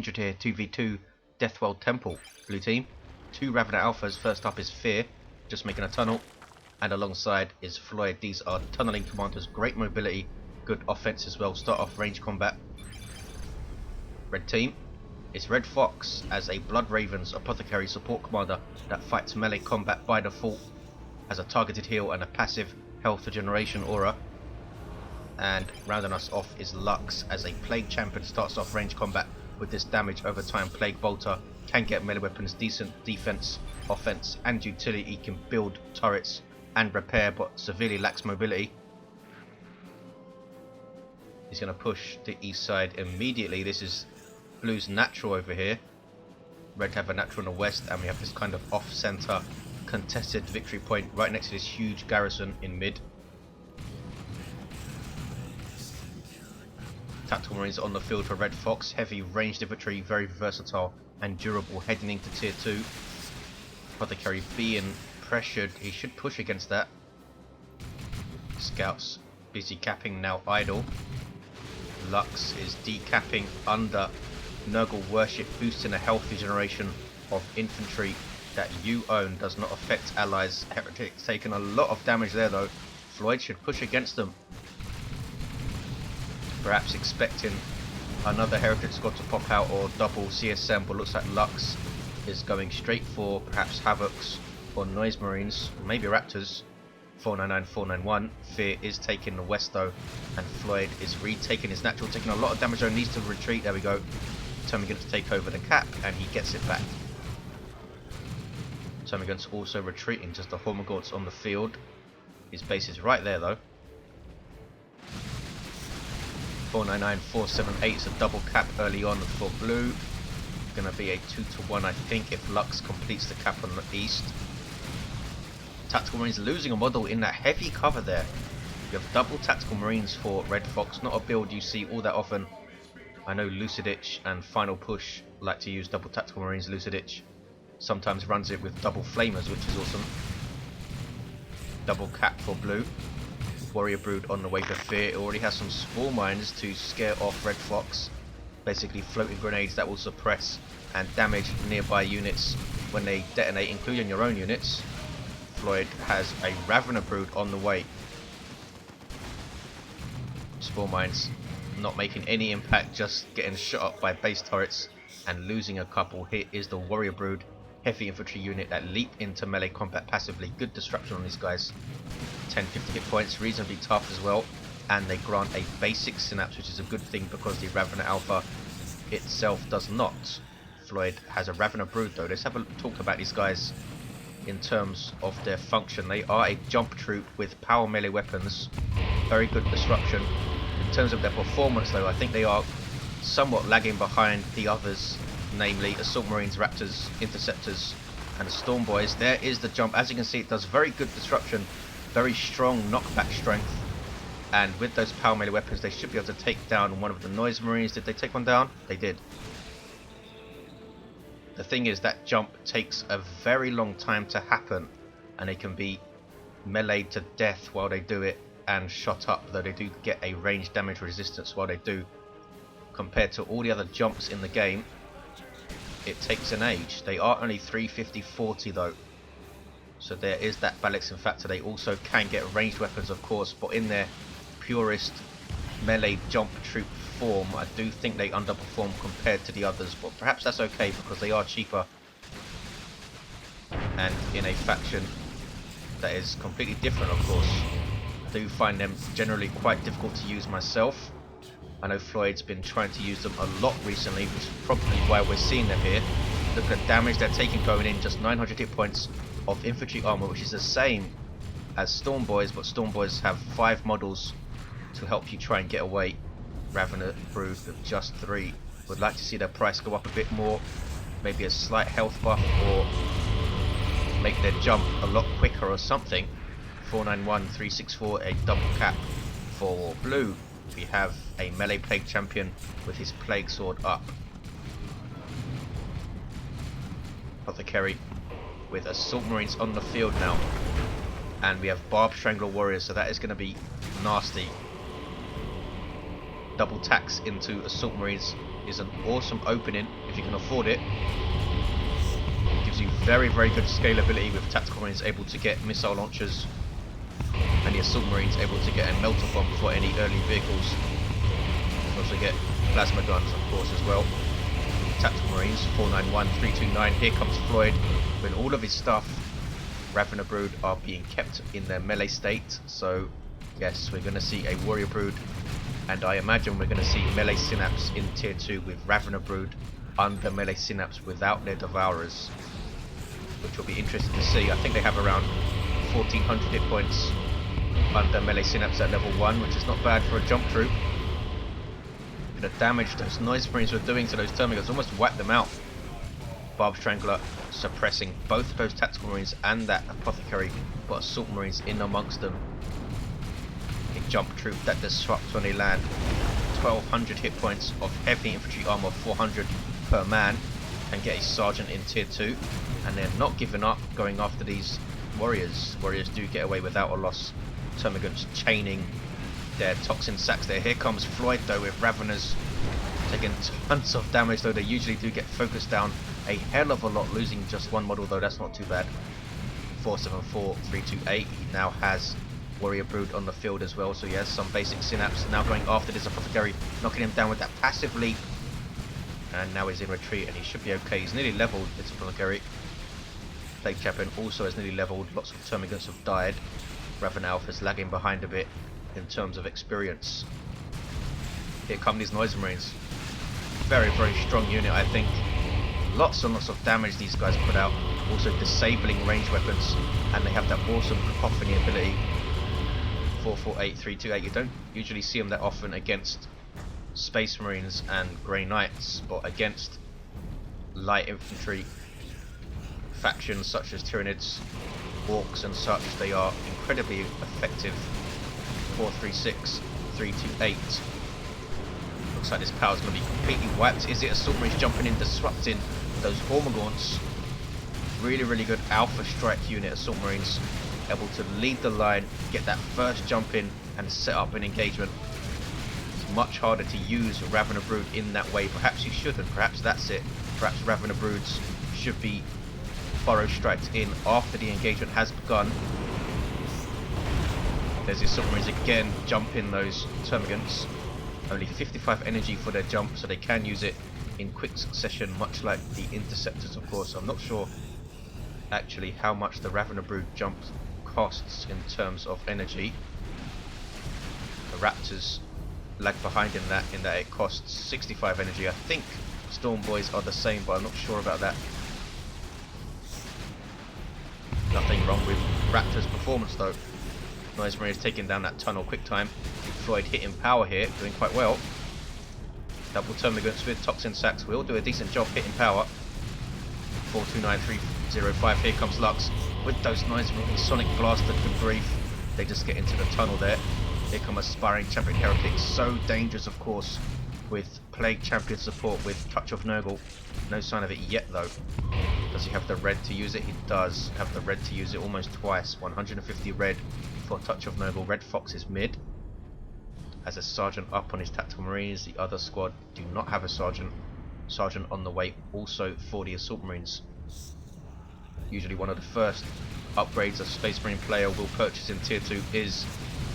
injured here. 2v2 Deathwell Temple, blue team. 2 Ravener Alphas. First up is Fear, just making a tunnel. And alongside is Floid. These are tunneling commanders, great mobility, good offense as well. Start off range combat. Red team, it's Red Fox as a Blood Ravens Apothecary support commander that fights melee combat by default, has a targeted heal and a passive health regeneration aura. And rounding us off is Lux as a Plague Champion, starts off range combat with this damage over time. Plague Bolter can get melee weapons, decent defense, offense and utility. He can build turrets and repair, but severely lacks mobility. He's going to push the east side immediately. This is blue's natural over here. Red have a natural in the west, and we have this kind of off-center contested victory point right next to this huge garrison in mid. Tactical Marines on the field for Red Fox. Heavy ranged infantry, very versatile and durable, heading into tier 2. Apothecary being pressured, he should push against that. Scouts busy capping, now idle. Lux is decapping under Nurgle Worship, boosting a health regeneration of infantry that you own, does not affect allies. Heretics taking a lot of damage there though. Floyd should push against them, perhaps expecting another Heretic squad to pop out or double CSM, but looks like Lux is going straight for perhaps Havocs or Noise Marines, maybe Raptors. 499, 491. Fear is taking the west though, and Floyd is retaking his natural, taking a lot of damage though, needs to retreat. There we go. Termagant's take over the cap and he gets it back. Termagant's also retreating, just the Hormagaunts on the field. His base is right there though. 499, 478 is a double cap early on for blue. Gonna be a 2-to-1 I think if Lux completes the cap on the east. Tactical Marines losing a model in that heavy cover there. You have double Tactical Marines for Red Fox, not a build you see all that often. I know Lucidich and Final Push like to use double Tactical Marines. Lucidich sometimes runs it with double Flamers, which is awesome. Double cap for blue. Warrior Brood on the way to Fear. It already has some Spore Mines to scare off Red Fox. Basically floating grenades that will suppress and damage nearby units when they detonate, including your own units. Floyd has a Ravener Brood on the way. Spore Mines not making any impact, just getting shot up by base turrets and losing a couple. Here is the Warrior Brood, heavy infantry unit that leap into melee combat passively. Good disruption on these guys. 10-50 hit points, reasonably tough as well, and they grant a basic synapse, which is a good thing because the Ravener Alpha itself does not. Floyd has a Ravener Brood though. Let's have a talk about these guys in terms of their function. They are a jump troop with power melee weapons, very good disruption. In terms of their performance though, I think they are somewhat lagging behind the others, namely Assault Marines, Raptors, Interceptors and Storm Boys. There is the jump. As you can see, it does very good disruption, very strong knockback strength, and with those power melee weapons they should be able to take down one of the Noise Marines. Did they take one down? They did. The thing is, that jump takes a very long time to happen, and they can be meleeed to death while they do it and shot up, though they do get a range damage resistance while they do. Compared to all the other jumps in the game, it takes an age. They are only 350-40 though, so there is that balancing factor. They also can get ranged weapons of course, but in their purest melee jump troop form, I do think they underperform compared to the others, but perhaps that's okay because they are cheaper and in a faction that is completely different of course. I do find them generally quite difficult to use myself. I know Floyd's been trying to use them a lot recently, which is probably why we're seeing them here. Look at the damage they're taking going in, just 900 hit points of infantry armor, which is the same as Storm Boys, but Storm Boys have 5 models to help you try and get away. Ravener Brood with just 3. Would like to see their price go up a bit more, maybe a slight health buff or make their jump a lot quicker or something. 491, 364, a double cap for blue. We have a melee Plague Champion with his Plague Sword up. Apothecary with Assault Marines on the field now. And we have Barb Strangler Warriors, so that is going to be nasty. double tax into Assault Marines is an awesome opening if you can afford it. Gives you very, very good scalability with Tactical Marines able to get missile launchers and the Assault Marines able to get a melter bomb for any early vehicles. You can also get plasma guns, of course, as well. Tactical Marines 491, 329. Here comes Floid with all of his stuff. Ravener Brood are being kept in their melee state, so yes, we're going to see a Warrior Brood, and I imagine we're going to see melee Synapse in tier 2 with Ravener Brood under melee Synapse without their Devourers, which will be interesting to see. I think they have around 1400 hit points under melee Synapse at level 1, which is not bad for a jump troop. The damage those Noise Marines were doing to those Termagants almost wiped them out. Barb Strangler suppressing both of those Tactical Marines and that Apothecary, but Assault Marines in amongst them. A jump troop that disrupts when they land. 1200 hit points of heavy infantry armor, 400 per man, and get a sergeant in tier 2, and they're not giving up, going after these warriors. Warriors do get away without a loss. Termagants chaining their toxin sacks there. Here comes Floyd though with Raveners taking tons of damage, though they usually do get focused down a hell of a lot, losing just one model though, that's not too bad. 474, 328, he now has Warrior Brood on the field as well, so he has some basic Synapse. Now going after this Apothecary, knocking him down with that passive leap, and now he's in retreat and he should be okay. He's nearly leveled, this Apothecary. Plague Champion also has nearly leveled, lots of Termagants have died. Raven Alpha's lagging behind a bit in terms of experience. Here come these Noise Marines. Very, very strong unit, I think. Lots and lots of damage these guys put out. Also disabling ranged weapons, and they have that awesome cacophony ability. 448, 328. You don't usually see them that often against Space Marines and Grey Knights, but against light infantry factions such as Tyranids, Orcs and such, they are incredibly effective. 436, 328. Looks like this power is going to be completely wiped. Is it Assault Marines jumping in, disrupting those Hormagaunts? Really, really good Alpha Strike unit, Assault Marines. Able to lead the line, get that first jump in and set up an engagement. It's much harder to use Ravener Brood in that way. Perhaps you shouldn't, perhaps that's it. Perhaps Ravener Broods should be burrow striked in after the engagement has begun. There's the Assault Marines again, jumping those Termagants. Only 55 energy for their jump, so they can use it in quick succession, much like the Interceptors, of course. I'm not sure actually how much the Ravener Brood jump costs in terms of energy. The Raptors lag behind in that it costs 65 energy. I think Storm Boys are the same, but I'm not sure about that. Nothing wrong with Raptor's performance though. Noise Marine is taking down that tunnel quick time. Floyd hitting power here, doing quite well. Double Termagants with Toxin Sacks will do a decent job hitting power. 429305, here comes Lux with those Noise Marine Sonic Blaster, good grief. They just get into the tunnel there. Here come Aspiring Champion Heretics, so dangerous of course, with Plague Champion support with Touch of Nurgle. No sign of it yet though. Does he have the red to use it? He does have the red to use it almost twice. 150 red for Touch of Nurgle. Red Fox is mid. Has a sergeant up on his Tactical Marines. The other squad do not have a sergeant. Sergeant on the way also for the Assault Marines. Usually one of the first upgrades a Space Marine player will purchase in tier 2 is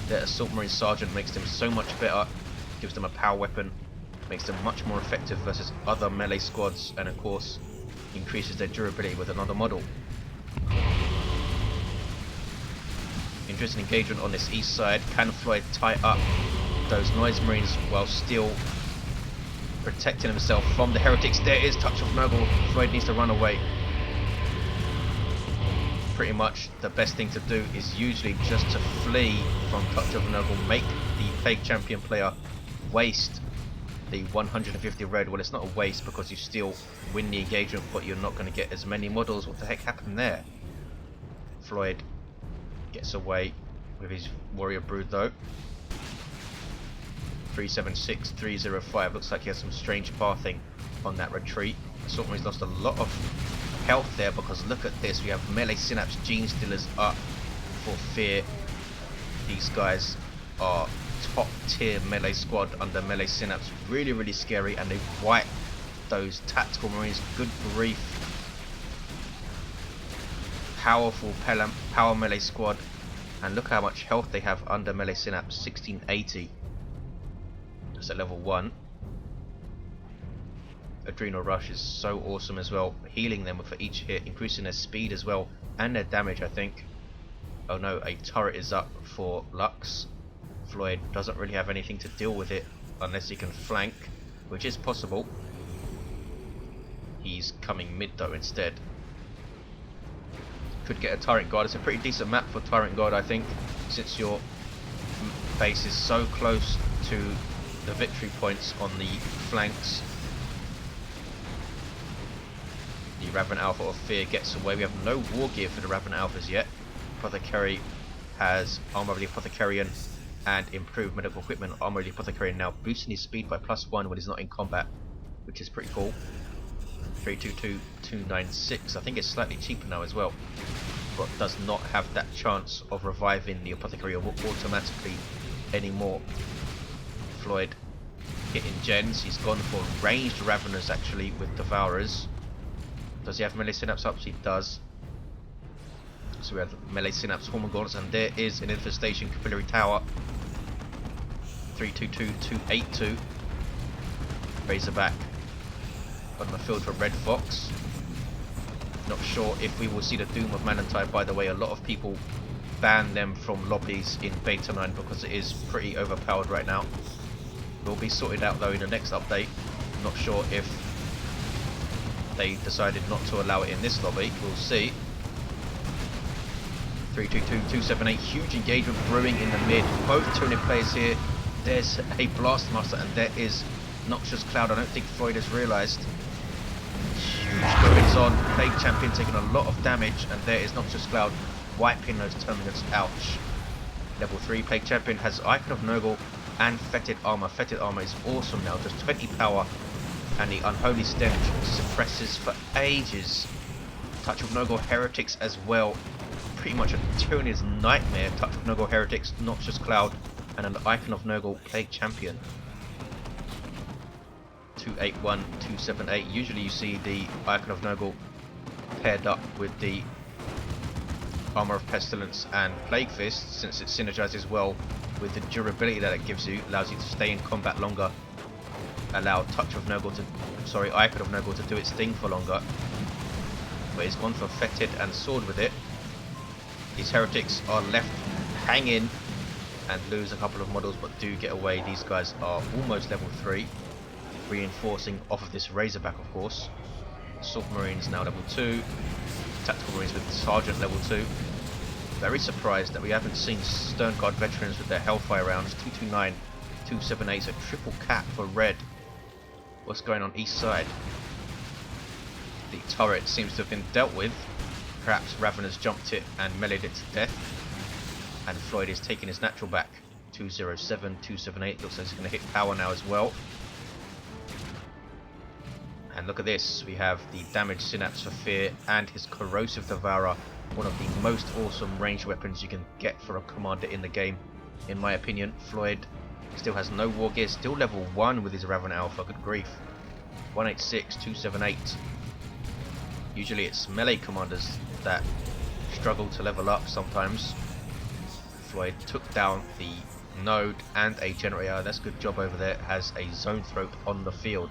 their Assault Marine sergeant. Makes them so much better. Gives them a power weapon. Makes them much more effective versus other melee squads, and of course increases their durability with another model. Interesting engagement on this east side. Can Floyd tie up those Noise Marines while still protecting himself from the Heretics? There is Touch of Nurgle. Floyd needs to run away. Pretty much the best thing to do is usually just to flee from Touch of Nurgle. Make the Plague Champion player waste the 150 red. Well, it's not a waste because you still win the engagement, but you're not going to get as many models. What the heck happened there? Floyd gets away with his Warrior Brood though. 376, 305. Looks like he has some strange pathing on that retreat. Assault Marines lost a lot of health there because look at this. We have melee Synapse Gene Stealers up for fear. These guys are top tier melee squad under Melee Synapse. Really, really scary, and they wipe those tactical marines. Good grief. Powerful power melee squad, and look how much health they have under Melee Synapse. 1680. That's at level 1. Adrenal Rush is so awesome as well, healing them for each hit, increasing their speed as well, and their damage, I think. Oh no, a turret is up for Lux. Floyd doesn't really have anything to deal with it unless he can flank, which is possible. He's coming mid though instead. Could get a Tyrant Guard. It's a pretty decent map for Tyrant Guard, I think, since your base is so close to the victory points on the flanks. The Raven Alpha of Fear gets away. We have no war gear for the Raven Alphas yet. Apothecary has Armor of the Apothecarian and improved medical equipment. Armor of the Apothecarian now boosting his speed by +1 when he's not in combat, which is pretty cool. 322296. I think it's slightly cheaper now as well, but does not have that chance of reviving the Apothecary automatically anymore. Floyd hitting gens. He's gone for ranged Raveners actually with Devourers. Does he have Melee Synapse up? He does. So we have Melee Synapse Hormone Gauntlets, and there is an Infestation Capillary Tower. 322282. Razorback on the field for Red Fox. Not sure if we will see the Doom of Manantide. By the way, a lot of people ban them from lobbies in Beta 9 because it is pretty overpowered right now. Will be sorted out though in the next update. Not sure if they decided not to allow it in this lobby. We'll see. 322278. Huge engagement brewing in the mid. Both Tyranid players here. There's a Blastmaster and there is Noxious Cloud. I don't think Floyd has realised. Huge goings on. Plague Champion taking a lot of damage, and there is Noxious Cloud wiping those Terminants. Ouch. Level 3 Plague Champion has Icon of Nurgle and Fetid Armor. Fetid Armor is awesome now, just 20 power, and the Unholy Stench suppresses for ages. Touch of Nurgle Heretics as well. Pretty much a Tyranid's nightmare. Touch of Nurgle Heretics, Noxious Cloud, and an Icon of Nurgle Plague Champion. 281278. Usually you see the Icon of Nurgle paired up with the Armor of Pestilence and Plague Fist, since it synergizes well with the durability that it gives you, allows you to stay in combat longer, allow Touch of Nurgle to, Icon of Nurgle to do its thing for longer. But it's gone for Fetid and Sword with it. These Heretics are left hanging and lose a couple of models, but do get away. These guys are almost level 3, reinforcing off of this Razorback, of course. Assault Marines now level 2, Tactical Marines with Sergeant level 2. Very surprised that we haven't seen Stern Guard Veterans with their Hellfire rounds. 229, 278, so triple cap for red. What's going on east side? The turret seems to have been dealt with. Perhaps Raveners jumped it and meleeed it to death. And Floyd is taking his natural back. 207, 278, looks like he's going to hit power now as well. And look at this, we have the Damaged Synapse for Fear and his Corrosive Devourer, one of the most awesome ranged weapons you can get for a commander in the game, in my opinion. Floyd still has no war gear, still level 1 with his Raven Alpha, good grief. 186, 278. Usually it's melee commanders that struggle to level up sometimes. Floyd took down the node and a generator, that's a good job over there, has a Zone Throat on the field.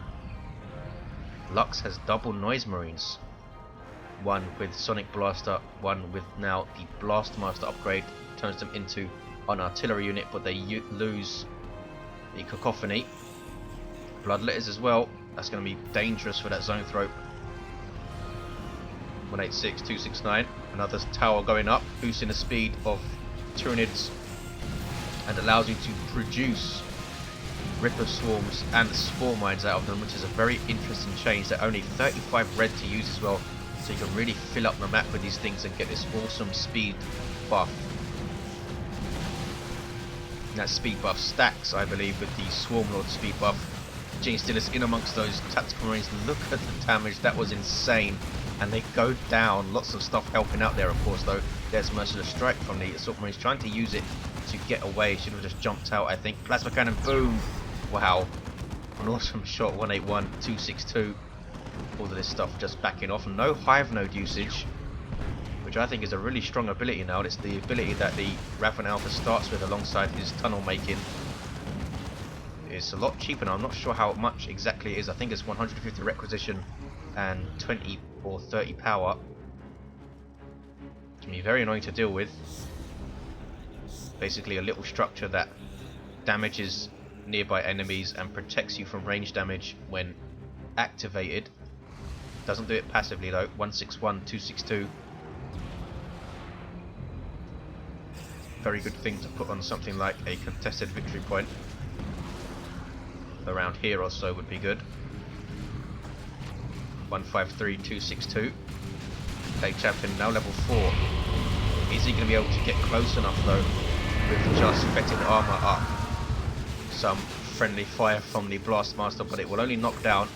Lux has double Noise Marines, one with Sonic Blaster, one with now the Blastmaster upgrade, turns them into an artillery unit, but they lose the Cacophony. Bloodletters as well, that's going to be dangerous for that Zone Throat. 186, 269, another tower going up, boosting the speed of Tyranids, and allows you to produce Ripper Swarms and Spore Mines out of them, which is a very interesting change. They're only 35 red to use as well, so you can really fill up the map with these things and get this awesome speed buff. And that speed buff stacks, I believe, with the Swarm Lord speed buff. Gene Steelers in amongst those Tactical Marines. Look at the damage, that was insane. And they go down, lots of stuff helping out there, of course, though. There's Merciless Strike from the Assault Marines, trying to use it to get away. Should have just jumped out, I think. Plasma cannon, boom! Wow. An awesome shot, 181, 262. All of this stuff just backing off. No hive node usage, which I think is a really strong ability now. It's the ability that the Raven Alpha starts with alongside his tunnel making. It's a lot cheaper now. I'm not sure how much exactly it is. I think it's 150 requisition and 20 or 30 power. It can be very annoying to deal with. Basically a little structure that damages nearby enemies and protects you from range damage when activated. Doesn't do it passively though. 161, 262. Very good thing to put on something like a contested victory point. Around here or so would be good. 153, 262. Plague Champion now level 4. Is he going to be able to get close enough though with just fetid armor up? Some friendly fire from the Blastmaster, but it will only knock down,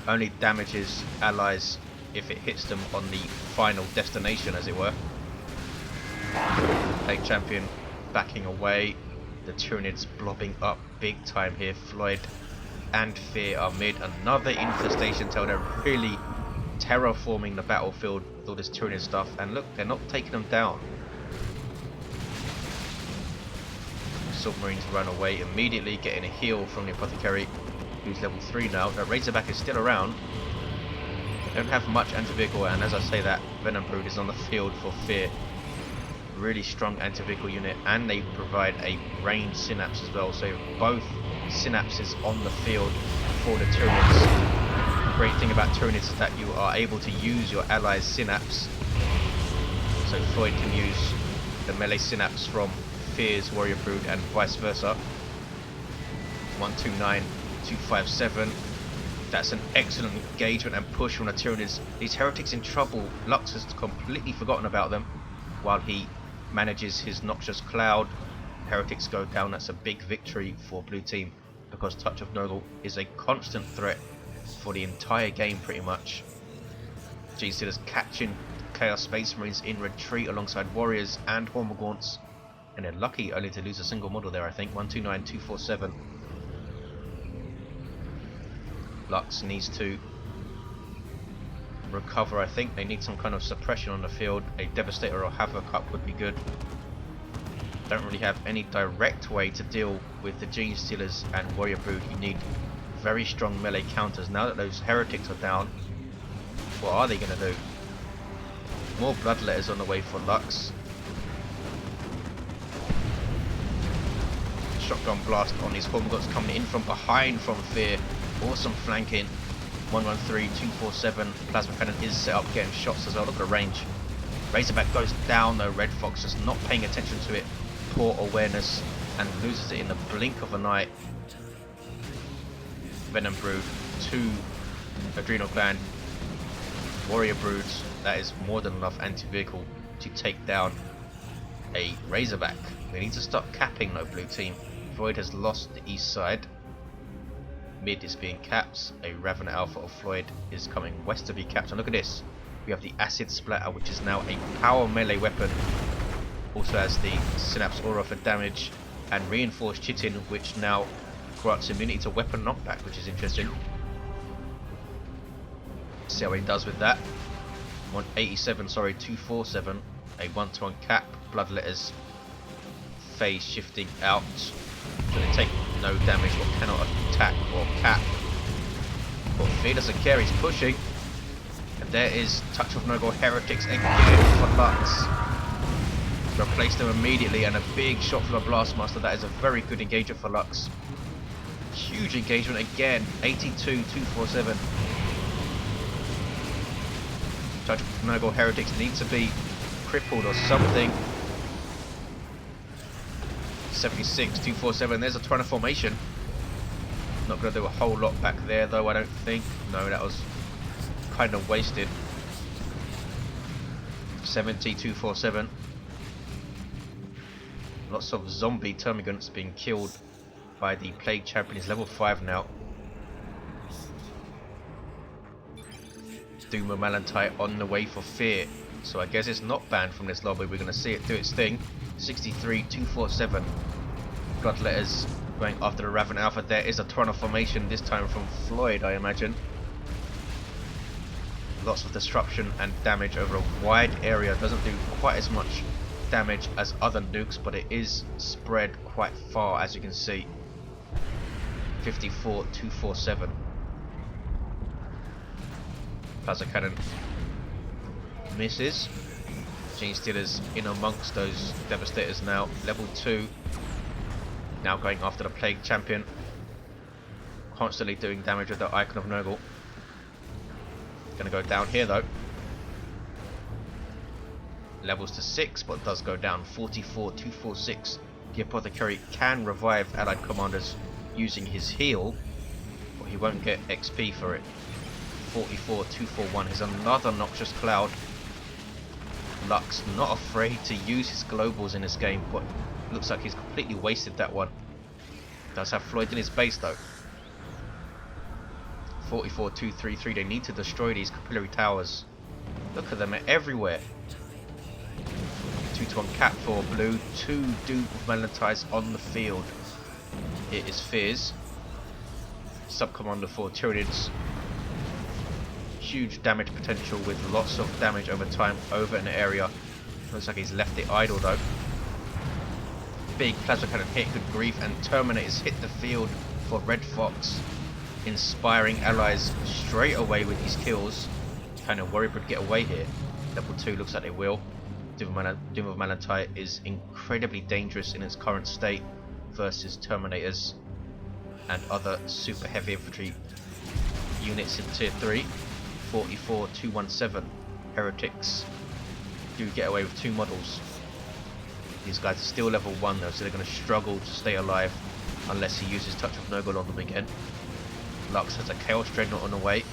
only damages allies if it hits them on the final destination, as it were. Plague Champion backing away. The Tyranids blobbing up big time here. Floid and Fear are mid. Another infestation tail. They're really terraforming the battlefield with all this Tyranid stuff. And look, they're not taking them down. Submarines run away immediately, getting a heal from the Apothecary, who's level 3 now. The Razorback is still around. They don't have much anti-vehicle, and as I say that, Venom Brood is on the field for Fear. Really strong anti-vehicle unit, and they provide a range synapse as well, so both synapses on the field for the Tyranids. The great thing about Tyranids is that you are able to use your allies' synapse. So Floyd can use the melee synapse from Fear's Warrior Brood and vice versa. 129, 257. That's an excellent engagement and push from the Tyranids. These heretics in trouble. Lux has completely forgotten about them while he manages his Noxious Cloud. Heretics go down. That's a big victory for blue team, because Touch of Nurgle is a constant threat for the entire game pretty much. G-Stealers catching Chaos Space Marines in retreat alongside Warriors and Hormagaunts, and they're lucky only to lose a single model there, I think. 129, 247. Lux needs to recover, I think. They need some kind of suppression on the field. A Devastator or Havoc up would be good. Don't really have any direct way to deal with the Gene Stealers and Warrior Brood. You need very strong melee counters. Now that those heretics are down, what are they going to do? More Bloodletters on the way for Lux. Shotgun blast on these Hormagaunts coming in from behind from Fear. Awesome flanking. 113, 247. Plasma Cannon is set up, getting shots as well. Look at the range. Razorback goes down though. Red Fox just not paying attention to it. Poor awareness, and loses it in the blink of an eye. Venom Brood, 2 Adrenal Gland Warrior Broods. That is more than enough anti-vehicle to take down a Razorback. We need to start capping though, blue team. Floyd has lost the east side. Mid is being capped. A Raven Alpha or Floyd is coming west to be capped. And look at this. We have the Acid Splatter, which is now a power melee weapon. Also has the Synapse Aura for damage, and Reinforced Chitin, which now grants immunity to weapon knockback, which is interesting. See how he does with that. 187, sorry, 247. A 1-to-1 cap. Bloodletters phase shifting out. So they take no damage or cannot attack or cap. But Fear doesn't care, he's pushing. And there is Touch of Nurgle Heretics again for Lux. Replace them immediately, and a big shot from the Blastmaster. That is a very good engagement for Lux. Huge engagement again. 82, 247. Touch of Nurgle Heretics need to be crippled or something. 76, 247. There's a ton of formation. Not going to do a whole lot back there though, I don't think. No, that was kind of wasted. 70, 247. Lots of zombie termagants being killed by the Plague Champion. He's level 5 now. Doom of Malantite on the way for Fear. So I guess it's not banned from this lobby. We're going to see it do its thing. 63, 247. Bloodletters going after the Raven Alpha. There is a Toronto formation, this time from Floid, I imagine. Lots of disruption and damage over a wide area. Doesn't do quite as much damage as other nukes, but it is spread quite far, as you can see. 54, 247. Plasma cannon misses. Gene Stealer's in amongst those Devastators now. Level 2. Now going after the Plague Champion. Constantly doing damage with the Icon of Nurgle. Gonna go down here though. Levels to 6, but does go down. 44, 246. The Apothecary can revive allied commanders using his heal, but he won't get XP for it. 44, 241. Here's another Noxious Cloud. Lux not afraid to use his globals in this game, but looks like he's completely wasted that one. Does have Floyd in his base though. 44, 233. They need to destroy these capillary towers. Look at them, they're everywhere. 2-to-1 cap for blue. 2 Doom of Malentites on the field. It is Fears. Sub-commander for Tyranids. Huge damage potential with lots of damage over time over an area. Looks like he's left it idle though. Big plasma cannon hit, good grief, and Terminators hit the field for Red Fox. Inspiring allies straight away with these kills. Kind of worried would get away here. Level 2 looks like they will. Doom of Malentite is incredibly dangerous in its current state versus Terminators and other super heavy infantry units in tier 3. 44, 217. Heretics do get away with 2 models. These guys are still level 1 though, so they're going to struggle to stay alive unless he uses Touch of Nurgle on them again. Lux has a Chaos Dreadnought on the way.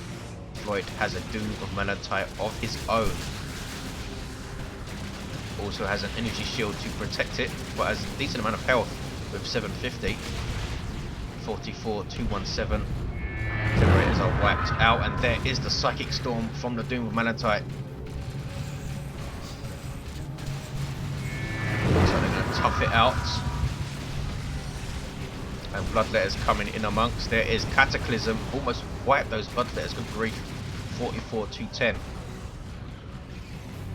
Floyd has a Doom of Malentite of his own. Also has an energy shield to protect it, but has a decent amount of health with 750. 44, 217. Generators are wiped out, and there is the Psychic Storm from the Doom of Malentite. So they're going to tough it out. And Bloodletters coming in amongst. There is Cataclysm. Almost wiped those Bloodletters. Good grief. 44, 210.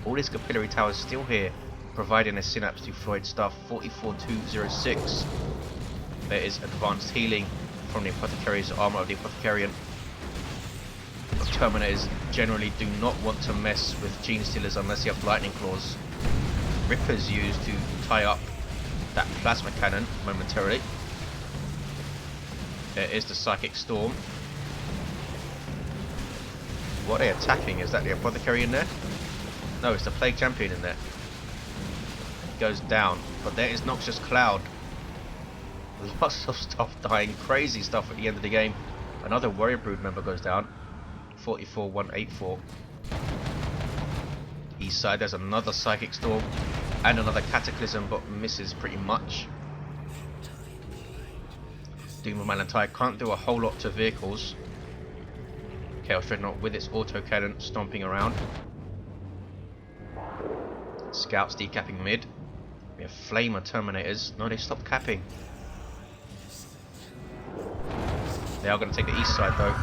All these capillary towers still here, providing a synapse to Floyd stuff. 44, 206. There is advanced healing from the Apothecary's armor of the Apothecarian. Terminators generally do not want to mess with Gene Stealers unless you have Lightning Claws. Rippers used to tie up that plasma cannon momentarily. There is the Psychic Storm. What are they attacking? Is that the Apothecary in there? No, it's the Plague Champion in there. It goes down. But there is Noxious Cloud. Lots of stuff dying. Crazy stuff at the end of the game. Another Warrior Brood member goes down. 44, 184. East side, there's another Psychic Storm. And another Cataclysm, but misses pretty much. Doom of Malentite can't do a whole lot to vehicles. Chaos Dreadnought with its autocannon stomping around. Scouts decapping mid. We have Flamer Terminators. No, they stopped capping. They are going to take the east side though.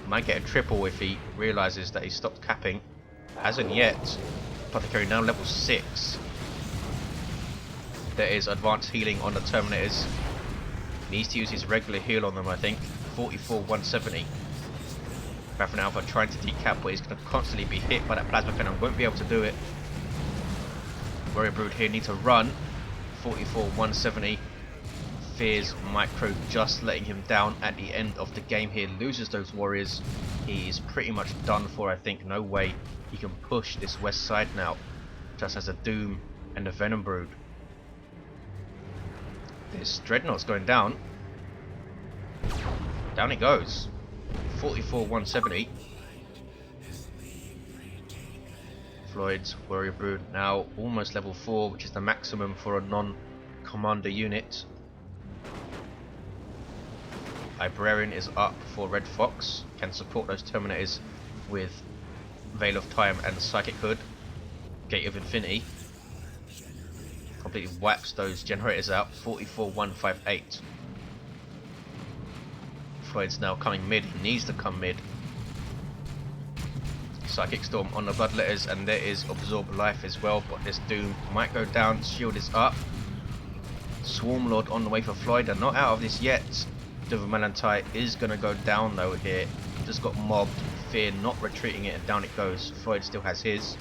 Might get a triple if he realises that he stopped capping. Hasn't yet. Apothecary now level 6. There is advanced healing on the Terminators. Needs to use his regular heal on them, I think. 44, 170. Raven Alpha trying to decap, but he's going to constantly be hit by that plasma cannon. Won't be able to do it. Warrior Brood here need to run. 44, 170. Fears Micro just letting him down at the end of the game here. Loses those warriors. He's pretty much done for, I think. No way he can push this west side now. Just has a Doom and a Venom Brood. This Dreadnought's going down. Down it goes. 44, 170. Floyd's Warrior Brood now almost level 4, which is the maximum for a non-commander unit. Librarian is up for Red Fox. Can support those Terminators with Veil of Time and Psychic Hood. Gate of Infinity. completely wipes those generators out. 44,158. Floyd's now coming mid. He needs to come mid. Psychic Storm on the Bloodletters, and there is Absorb Life as well, but this Doom might go down. Shield is up. Swarm Lord on the way for Floyd. They're not out of this yet. Devil Melantai is going to go down though here. Just got mobbed. Fear not retreating it, and down it goes. Floyd still has his.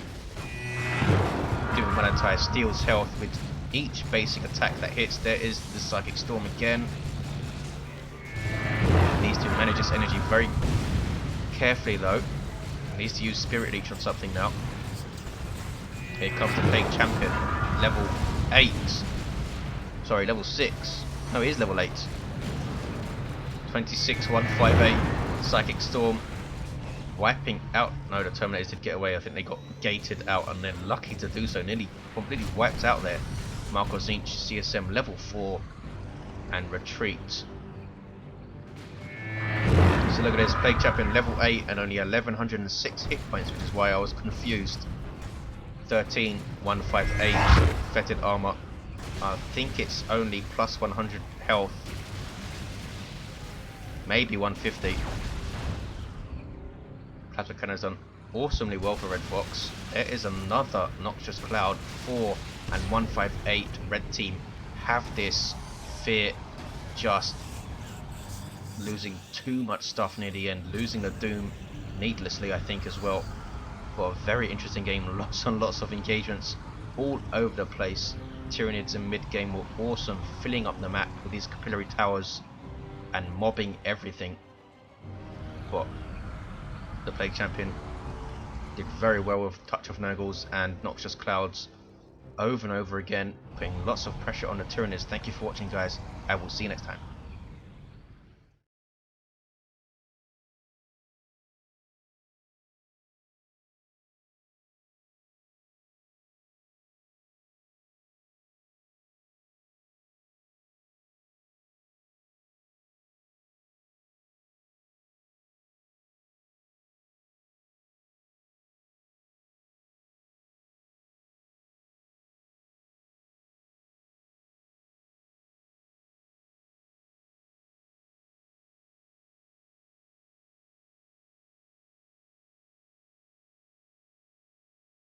Devil Melantai steals health with each basic attack that hits. There is the Psychic Storm again. Needs to manage his energy very carefully though. Needs to use Spirit Leech on something now. Here comes the Plague Champion. Level 8. Sorry, level 6. No, he is level 8. 26,158. Psychic Storm. Wiping out. No, the Terminators did get away. I think they got gated out and then lucky to do so. Nearly completely wiped out there. Marco Zinch, CSM level 4. And retreat. So look at this, Plague Champion level 8 and only 1106 hit points, which is why I was confused. 13,158 fetid armor. I think it's only plus 100 health. Maybe 150. Plasma Cannon's done awesomely well for Red Fox. There is another Noxious Cloud. 4 and 158 Red Team have this. Fear just losing too much stuff near the end, losing the Doom needlessly I think as well. But a very interesting game, lots and lots of engagements all over the place. Tyranids in mid game were awesome, filling up the map with these capillary towers and mobbing everything. But the Plague Champion did very well with Touch of Nurgles and Noxious Clouds over and over again, putting lots of pressure on the Tyranids. Thank you for watching guys, I will see you next time.